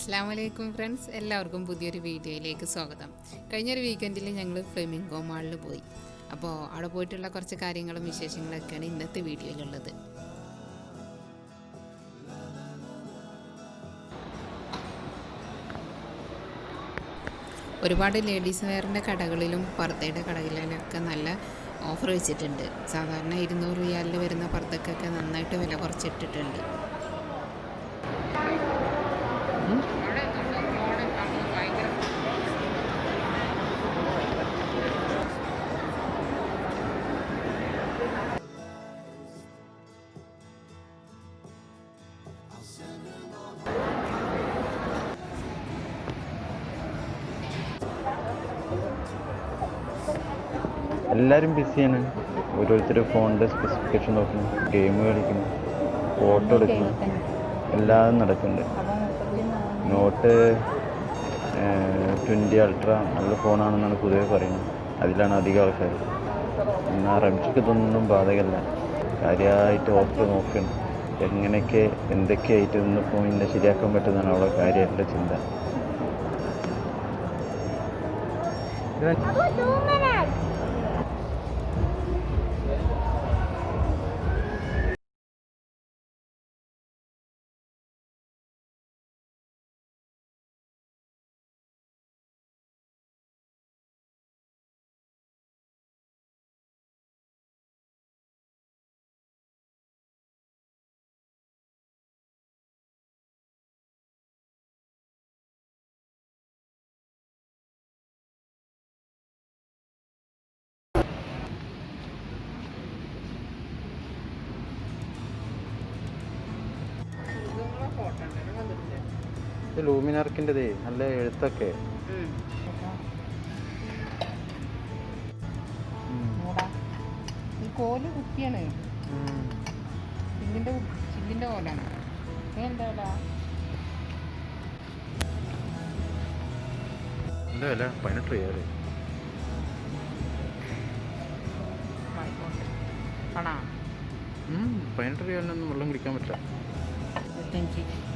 അസ്സലാമു അലൈക്കും ഫ്രണ്ട്സ്, എല്ലാവർക്കും പുതിയൊരു വീഡിയോയിലേക്ക് സ്വാഗതം. കഴിഞ്ഞൊരു വീക്കെൻഡിൽ ഞങ്ങൾ ഫ്ലെമിംഗോ മാളിൽ പോയി. അപ്പോൾ അവിടെ പോയിട്ടുള്ള കുറച്ച് കാര്യങ്ങളും വിശേഷങ്ങളൊക്കെയാണ് ഇന്നത്തെ വീഡിയോയിലുള്ളത്. ഒരുപാട് ലേഡീസ് വെയറിൻ്റെ കടകളിലും പർദ്ദയുടെ കടകളിലൊക്കെ നല്ല ഓഫർ വെച്ചിട്ടുണ്ട്. സാധാരണ 200 റിയാലിൽ വരുന്ന പർദ്ദക്കൊക്കെ നന്നായിട്ട് വില കുറച്ചിട്ടിട്ടുണ്ട്. എല്ലാവരും ബിസിയാണ്. ഓരോരുത്തർ ഫോണിൻ്റെ സ്പെസിഫിക്കേഷൻ നോക്കുന്നു, ഗെയിം കളിക്കുന്നു, ഫോട്ടോ എടുക്കുന്നു, എല്ലാം നടക്കുന്നുണ്ട്. നോട്ട് 20 അൾട്ര നല്ല ഫോണാണെന്നാണ് പൊതുവെ പറയുന്നത്. അതിലാണ് അധികം ആൾക്കാർ. എന്നാൽ റംഷിക്ക് ഇതൊന്നും ബാധകമല്ല. കാര്യമായിട്ട് ഓഫർ നോക്കണം, എങ്ങനെയൊക്കെ എന്തൊക്കെയായിട്ട് ഇന്ന് ഫോണിനെ ശരിയാക്കാൻ പറ്റുന്നതാണ് അവളെ കാര്യമായിട്ടുള്ള ചിന്ത. ലൂമിനാർക്കിൻ്റെതേ നല്ല എഴുത്തൊക്കെ ഈ കോല് കുത്തിയാണ്, ചില്ലിൻ്റെ കോലാണ്. എന്താ വില? 18 റിയാല്. ആണോ? 18 റിയാലിനൊന്നും വെള്ളം കുടിക്കാൻ പറ്റില്ല.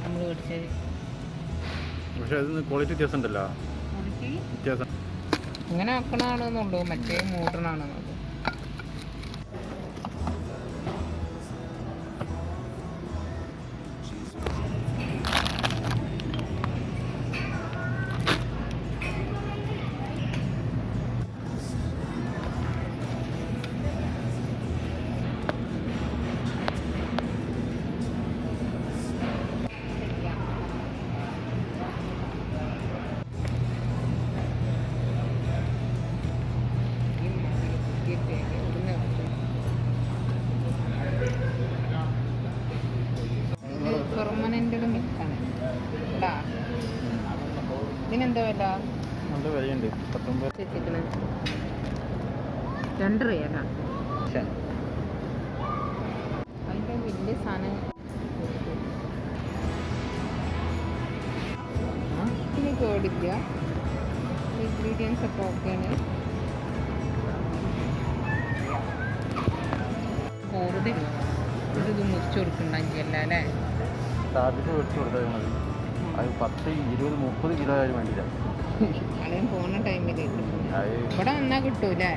നമ്മൾ മേടിച്ചത്. പക്ഷെ അതിന് ക്വാളിറ്റി വ്യത്യാസം ഉണ്ടല്ലോ. വ്യത്യാസം ഇങ്ങനെ ആക്കണാണെന്നുള്ളൂ, മറ്റേ മോഡേണാണെന്നുള്ളൂ. പെർമനൻ്റ് മിൽക്കാണ്. ഇതിനെന്താ വില? നല്ല വിലയുണ്ട്. 2 റിയാല. അതിൻ്റെ വലിയ സാധനം. ഇനി കേടില്ല. ഇൻഗ്രീഡിയൻസ് ഒക്കെ ഓക്കെയാണ്. കോറുതി ഇത് മുറിച്ച് കൊടുക്കണ്ടെങ്കിലല്ല അല്ലേ? സാധ്യത മേടിച്ച് കൊടുത്താൽ മതി. അത് 10, 20, 30 കിലോ ആയാലും വേണ്ടില്ല. ആളെയും പോകുന്ന ടൈമിൽ ഇവിടെ വന്നാൽ കിട്ടൂലേ?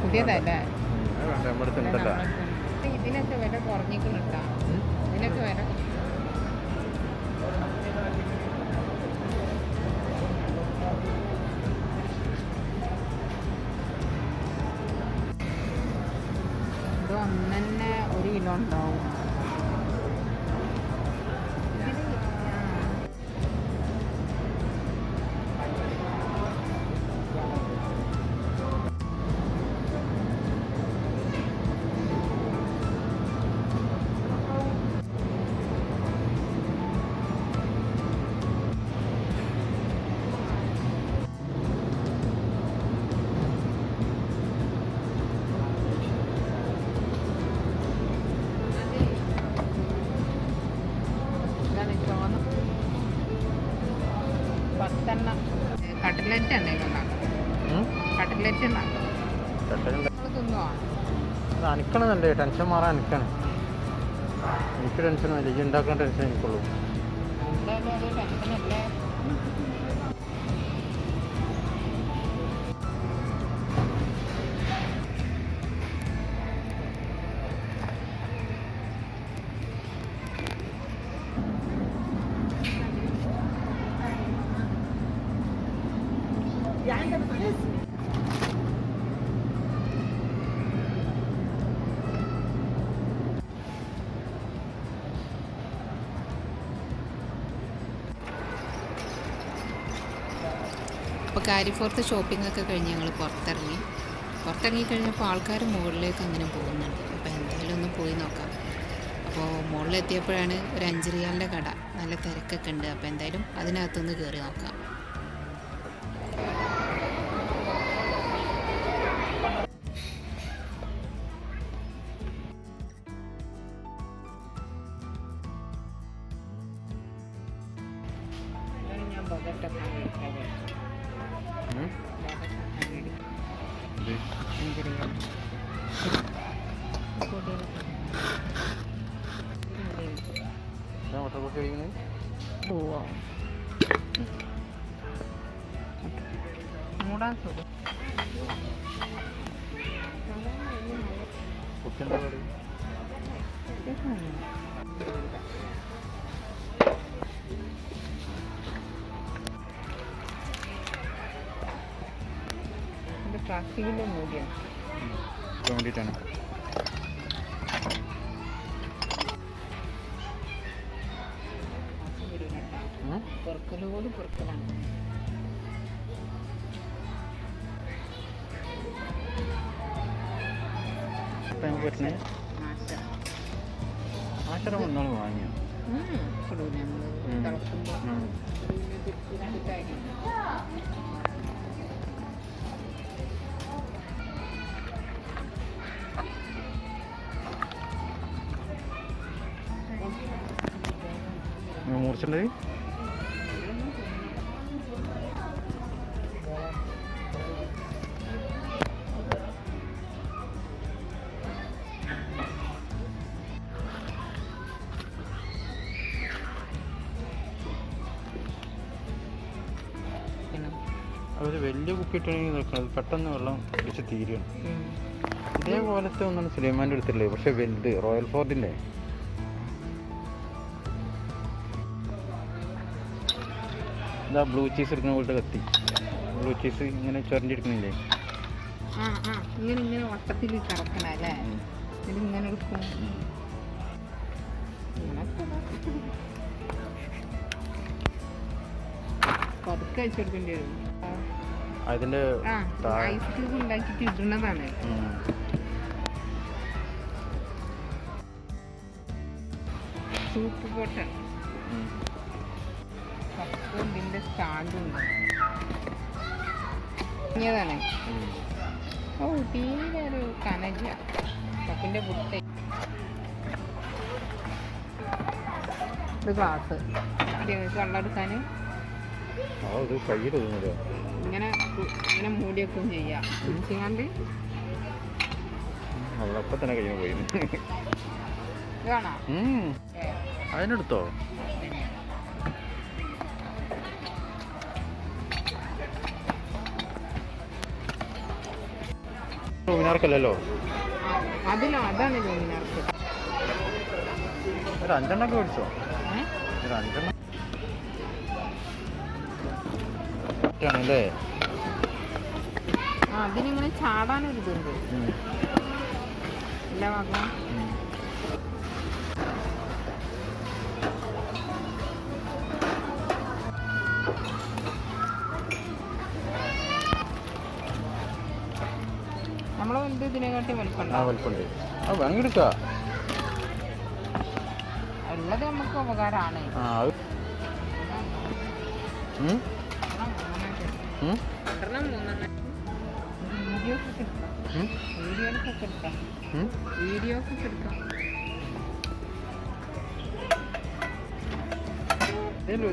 പുതിയതല്ലേ നമ്മുടെ അടുത്തുണ്ടല്ലോ. ഇതിനൊക്കെ വില കുറഞ്ഞിട്ടുണ്ടാ ഇതിനൊക്കെ വില ഇത് ഒന്നെ 1 കിലോ ഉണ്ടാവും. കട്ട്ലറ്റ് എന്തെങ്കിലും കട്ട്ലറ്റ് തിന്നുവാണ്. അനക്കണമെന്നുണ്ട്, ടെൻഷൻ മാറാൻ അനക്കാണ്. എനിക്ക് ടെൻഷനല്ല, ഈ ഉണ്ടാക്കുന്ന ടെൻഷൻ എനിക്കുള്ളൂ. എന്തായാലും അത് ടെൻഷനല്ലേ. അപ്പോൾ കാരിഫോർത്ത് ഷോപ്പിംഗ് ഒക്കെ കഴിഞ്ഞ് ഞങ്ങൾ പുറത്തിറങ്ങിക്കഴിഞ്ഞപ്പോൾ ആൾക്കാർ മുകളിലേക്ക് അങ്ങനെ പോകുന്നുണ്ട്. അപ്പോൾ എന്തായാലും ഒന്ന് പോയി നോക്കാം. അപ്പോൾ മുകളിലെത്തിയപ്പോഴാണ് ഒരു 5 റിയാലിൻ്റെ കട, നല്ല തിരക്കൊക്കെ ഉണ്ട്. അപ്പോൾ എന്തായാലും അതിനകത്തൊന്ന് കയറി നോക്കാം. മൂടാൻ സുഖം. പ്ലാസ്റ്റിക്കിൻ്റെ മൂടിയാണ് വേണ്ടിയിട്ടാണ്. പൊറുക്കലോട് പൊറുക്കലാണ്. ആശരം ഒന്നാൾ വാങ്ങിയോ? മുറിച്ചിട്ടുണ്ട്. അതൊരു വലിയ കുപ്പി ഇട്ടാണെങ്കിൽ നോക്കുന്നത് പെട്ടെന്ന് വെള്ളം പിടിച്ച് തീരുകയാണ്. ഇതേപോലത്തെ ഒന്നാണ് സുലൈമാൻ്റെ അടുത്തുള്ളത്, പക്ഷെ വലുത് റോയൽ ഫോർട്ടിൻ്റെ. ഇതാ ബ്ലൂ ചീസ് എടുക്കുന്ന പോലത്തെ കത്തി. ബ്ലൂ ചീസ് ഇങ്ങനെ ചൊരണ്ടിയെടുക്കുന്നില്ലേ? ഇങ്ങനെ വട്ടത്തിൽ കറക്കണം അല്ലേ? ഇതിങ്ങനെ എടുക്കും. പതുക്കെ വെച്ചെടുക്കേണ്ടി വരും. അതിന്റെ ഐസ് ക്യൂബ് ഉണ്ടാക്കിയിട്ട് ഇടുന്നതാണ്. സൂപ്പ് പോട്ട് ഇതിന്റെ സ്റ്റാൻഡുണ്ട്. ഇങ്ങനെയാണ്. ഓ തീരെ ഒരു കനജ കപ്പിന്റെ പുട്ട. ഇത് ഗ്ലാസ് വെള്ളം എടുക്കാൻ ഇങ്ങനെ ഇങ്ങനെ മൂടി വെക്കുകയും ചെയ്യാം. കുടിച്ചാണ്ട് തന്നെ കഴിയുമ്പോൾ പോയി ഇതാണോ അതിനെടുത്തോ? ലൂമിനാർക്കല്ലല്ലോ, അതിലോ അതാണ് ലൂമിനാർക്ക്. ഒരു 5 എണ്ണൊക്കെ മേടിച്ചോ? ഒരു 5 എണ്ണം ആണല്ലേ. അതിനിങ്ങനെ ചാടാനൊരിതുണ്ട്. ഇല്ല വാങ്ങാം. നമ്മളെ വലുത് ഇതിനെക്കാട്ടി വലിപ്പമുണ്ട്. വേണമെങ്കിൽ എടുക്കാം. ഉള്ളത് നമുക്ക് ഉപകാരമാണ്. വീഡിയോസൊക്കെ എടുക്കാം.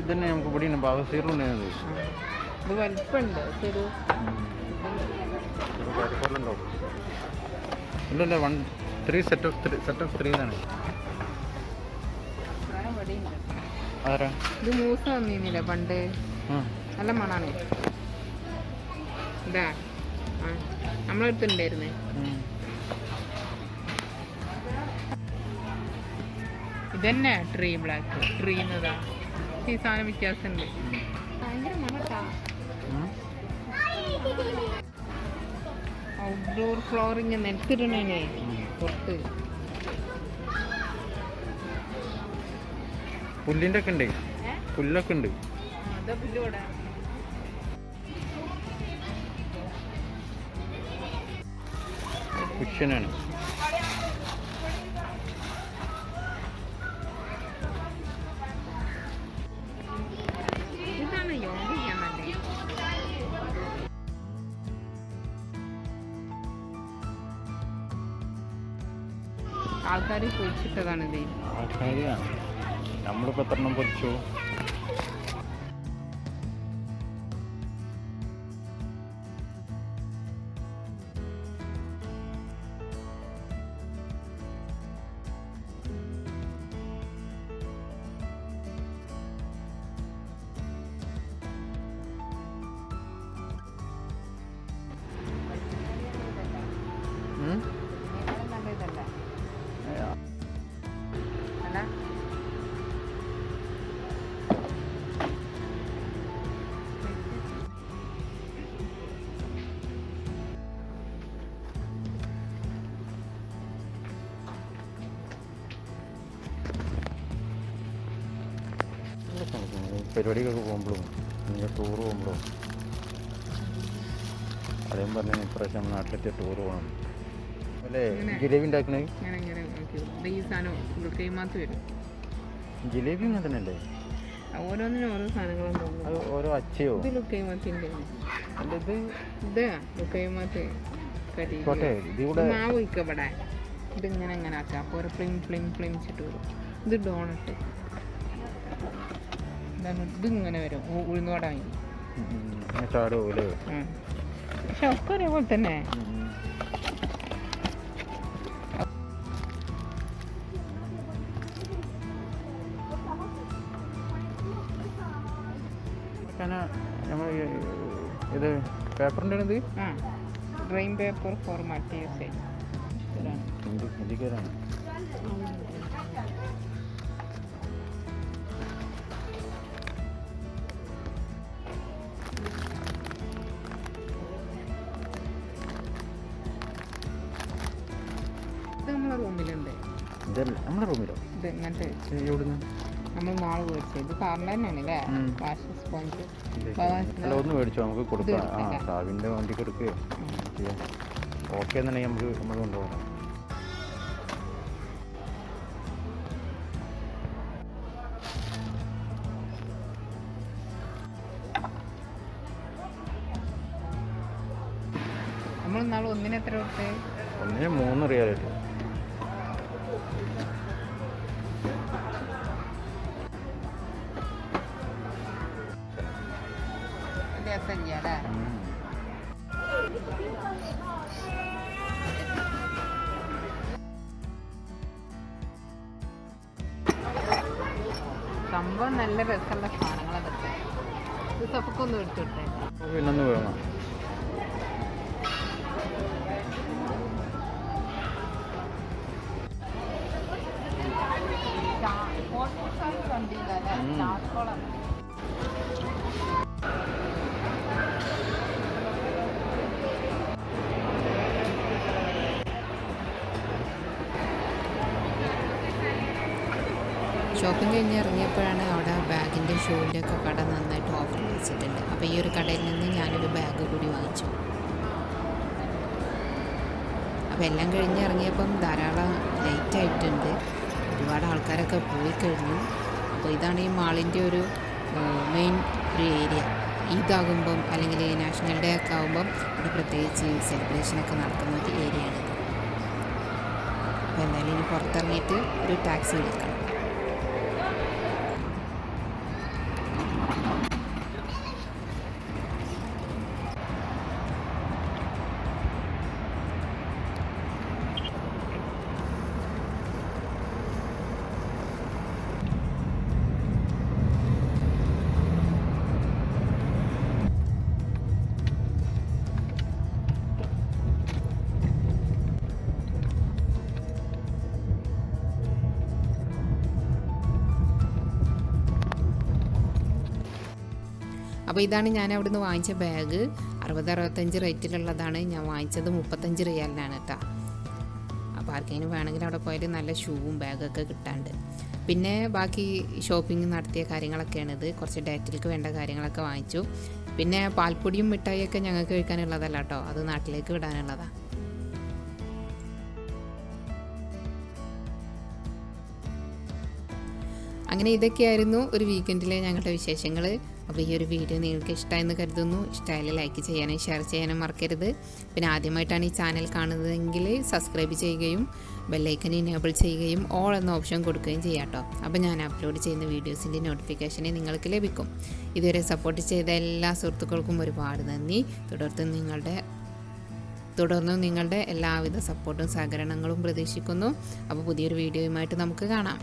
ഇതന്നെ നമുക്ക് ഇവിടെ ബാഗസീറിലുണ്ടായിരുന്നത്. ഇത് വലിപ്പമുണ്ട്. ശരി ഇല്ലല്ല 3 സെറ്റ് ഓഫ് 3 ആണ്. ആരാ ഇത് മൂസ വന്നിരുന്നില്ല പണ്ട്, നല്ല മണാണ്. ഇതാ നമ്മളെടുത്തുണ്ടായിരുന്നേ. ഇതന്നെ ട്രീ ബ്ലാക്ക് ട്രീ എന്നതാ. ഈ സാധനം വ്യത്യാസമുണ്ട്. ഭയങ്കര മണട്ടാ. ഔട്ട്ഡോർ ഫ്ലോറിങ് നെൽത്തിടണേ പുറത്ത്. പുല്ലിൻ്റെ ഒക്കെ ഉണ്ട്, പുല്ലൊക്കെ ഉണ്ട്. കുഷ്യനാണ്. ഇതാണ് യോഗ ചെയ്യാൻ നല്ലത്. ആൾക്കാർ പൊരിച്ചിട്ടതാണിത്. നമ്മളിപ്പോൾ എത്ര എണ്ണം പൊരിച്ചു? പരിപാടിക്കൊക്കെ പോകുമ്പോഴും ടൂറ് പോകുമ്പോഴും അതേം പറഞ്ഞ ഇപ്രാവശ്യം നാട്ടിലെത്തിയ ടൂറ് പോകണം അല്ലേ? ജിലേബി ഉണ്ടാക്കണേ ജിലേബി അങ്ങനെ തന്നെ അല്ലേ? ഓരോന്നിനും ഓരോ സാധനങ്ങളും അത് ഓരോ അച്ചയോ ഇത് ലുക്കൈമാത്തിൻ്റെ മാവ് വയ്ക്കപ്പെടാൻ ഇതിങ്ങനെ അങ്ങനെ ആക്കാം. അപ്പോൾ ഒരു ഫ്ലിം ചിട്ട് വരും. ഇത് ഡോണട്ട് ഇതിങ്ങനെ വരും. ഉഴുന്നോട പക്ഷെ ഒക്കെ ഒരേപോലെ തന്നെ. ഇത് പേപ്പറിൻ്റെ ഇത് ഡ്രെയിൻ പേപ്പർ ഫോർമാറ്റ് യൂസ് ഹിന്ദിക്കാരാണ്. ഇത് നമ്മളെ റൂമിലുണ്ട്. നമ്മുടെ റൂമിലോ? ഇത് ഇങ്ങനത്തെ എവിടുന്ന് നമ്മൾ നാളെ മേടിച്ചത്. ഇത് കാറിൻ്റെ തന്നെയാണ് അല്ലേ? വാഷ് സ്പോഞ്ച് ഒന്ന് മേടിച്ചോ, നമുക്ക് കൊടുക്കാം. സാവിൻ്റെ വണ്ടിക്ക് എടുക്കുകയോ ചെയ്യാം. ഓക്കെ എന്നുണ്ടെങ്കിൽ നമ്മൾ കൊണ്ടുപോകാം. നമ്മൾ നാളെ ഒന്നിന് എത്ര കൊടുത്തേ? ഒന്നിന് 3 റിയാലായിട്ട്. രസമില്ലേ? സംഭവം നല്ല രസമുള്ള സാധനങ്ങളതൊക്കെ. ഇത് സപ്പൊക്കൊന്നും എടുത്തിട്ടേ പിന്നൊന്ന് വേണം. ഷോപ്പിംഗ് കഴിഞ്ഞ് ഇറങ്ങിയപ്പോഴാണ് അവിടെ ബാഗിൻ്റെ ഷൂവിൻ്റെ ഒക്കെ കട നന്നായിട്ട് ഓഫർ വെച്ചിട്ടുണ്ട്. അപ്പോൾ ഈ ഒരു കടയിൽ നിന്ന് ഞാനൊരു ബാഗ് കൂടി വാങ്ങിച്ചു. അപ്പോൾ എല്ലാം കഴിഞ്ഞ് ഇറങ്ങിയപ്പം ധാരാളം ലൈറ്റ് ആയിട്ടുണ്ട്, ഒരുപാട് ആൾക്കാരൊക്കെ പോയി കഴിഞ്ഞു. അപ്പോൾ ഇതാണ് ഈ മാളിൻ്റെ ഒരു മെയിൻ ഒരു ഏരിയ. ഈദാകുമ്പം അല്ലെങ്കിൽ നാഷണൽ ഡേ ഒക്കെ ആകുമ്പം ഇവിടെ പ്രത്യേകിച്ച് സെലിബ്രേഷനൊക്കെ നടക്കുന്ന ഒരു ഏരിയയാണിത്. അപ്പോൾ എന്തായാലും ഇനി പുറത്തിറങ്ങിയിട്ട് ഒരു ടാക്സി വിളിക്കണം. അപ്പോൾ ഇതാണ് ഞാൻ അവിടുന്ന് വാങ്ങിച്ച ബാഗ്. 60-65 റേറ്റിലുള്ളതാണ്. ഞാൻ വാങ്ങിച്ചത് 35 റിയാലിനാണ് കേട്ടോ. അപ്പോൾ ആർക്കെങ്കിലും വേണമെങ്കിൽ അവിടെ പോയാൽ നല്ല ഷൂവും ബാഗൊക്കെ കിട്ടാണ്ട്. പിന്നെ ബാക്കി ഷോപ്പിംഗ് നടത്തിയ കാര്യങ്ങളൊക്കെയാണിത്. കുറച്ച് ഡേറ്റിലേക്ക് വേണ്ട കാര്യങ്ങളൊക്കെ വാങ്ങിച്ചു. പിന്നെ പാൽപ്പൊടിയും മിഠായിയൊക്കെ ഞങ്ങൾക്ക് കഴിക്കാനുള്ളതല്ല കേട്ടോ, അത് നാട്ടിലേക്ക് വിടാനുള്ളതാണ്. അങ്ങനെ ഇതൊക്കെയായിരുന്നു ഒരു വീക്കെൻഡിലെ ഞങ്ങളുടെ വിശേഷങ്ങൾ. അപ്പോൾ ഈ ഒരു വീഡിയോ നിങ്ങൾക്ക് ഇഷ്ടമായെന്ന് കരുതുന്നു. ഇഷ്ടമായാലും ലൈക്ക് ചെയ്യാനും ഷെയർ ചെയ്യാനും മറക്കരുത്. പിന്നെ ആദ്യമായിട്ടാണ് ഈ ചാനൽ കാണുന്നതെങ്കിൽ സബ്സ്ക്രൈബ് ചെയ്യുകയും ബെല്ലൈക്കൻ ഇനേബിൾ ചെയ്യുകയും ഓൾ എന്ന ഓപ്ഷൻ കൊടുക്കുകയും ചെയ്യാം കേട്ടോ. അപ്പോൾ ഞാൻ അപ്ലോഡ് ചെയ്യുന്ന വീഡിയോസിൻ്റെ നോട്ടിഫിക്കേഷനെ നിങ്ങൾക്ക് ലഭിക്കും. ഇതുവരെ സപ്പോർട്ട് ചെയ്ത എല്ലാ സുഹൃത്തുക്കൾക്കും ഒരുപാട് നന്ദി. തുടർന്നും നിങ്ങളുടെ എല്ലാവിധ സപ്പോർട്ടും സഹകരണങ്ങളും പ്രതീക്ഷിക്കുന്നു. അപ്പോൾ പുതിയൊരു വീഡിയോയുമായിട്ട് നമുക്ക് കാണാം.